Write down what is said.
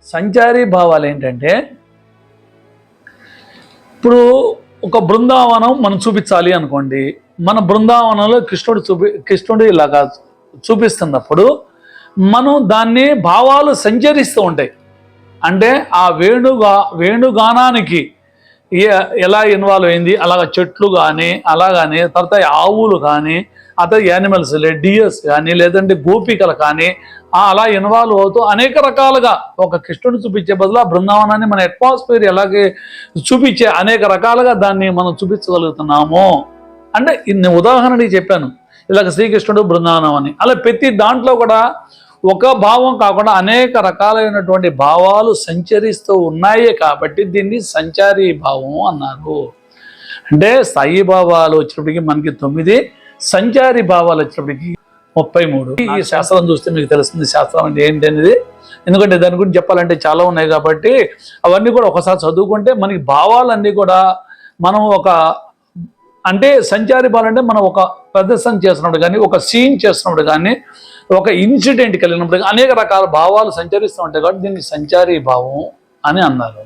సంచారీ భావాలు ఏంటంటే, ఇప్పుడు ఒక బృందావనం మనం చూపించాలి అనుకోండి, మన బృందావనంలో కృష్ణుడు ఇలాగా చూపిస్తున్నప్పుడు మనం దాన్ని భావాలు సంచరిస్తూ ఉంటాయి. అంటే ఆ వేణుగానానికి ఎలా ఇన్వాల్వ్ అయింది, అలాగ చెట్లు కానీ అలాగని, తర్వాత ఆవులు కానీ, అతని యానిమల్స్ డియర్స్ కానీ, లేదంటే గోపికలు కానీ అలా ఇన్వాల్వ్ అవుతూ అనేక రకాలుగా ఒక కృష్ణుడు చూపించే బదులు ఆ బృందావనాన్ని మన అట్మాస్ఫియర్ ఎలాగే చూపించే అనేక రకాలుగా దాన్ని మనం చూపించగలుగుతున్నాము. అంటే ఇన్ని ఉదాహరణకి చెప్పాను, ఇలాగ శ్రీకృష్ణుడు బృందావనం అని. అలా ప్రతి దాంట్లో కూడా ఒక భావం కాకుండా అనేక రకాలైనటువంటి భావాలు సంచరిస్తూ ఉన్నాయి కాబట్టి దీన్ని సంచారీ భావం అన్నారు. అంటే స్థాయి భావాలు వచ్చినప్పటికీ మనకి 9, సంచారీ భావాలు వచ్చినప్పటికీ 33. ఈ శాస్త్రం చూస్తే మీకు తెలుస్తుంది శాస్త్రం అంటే ఏంటి అనేది. ఎందుకంటే దాని గురించి చెప్పాలంటే చాలా ఉన్నాయి కాబట్టి అవన్నీ కూడా ఒకసారి చదువుకుంటే మనకి భావాలన్నీ కూడా మనం అంటే సంచారీ భావాలు అంటే మనం ఒక ప్రదర్శన చేస్తున్నప్పుడు కానీ, ఒక సీన్ చేస్తున్నప్పుడు కానీ, ఒక ఇన్సిడెంట్ కలిగినప్పుడు అనేక రకాల భావాలు సంచరిస్తూ ఉంటాయి కాబట్టి దీన్ని సంచారీ భావం అని అన్నారు.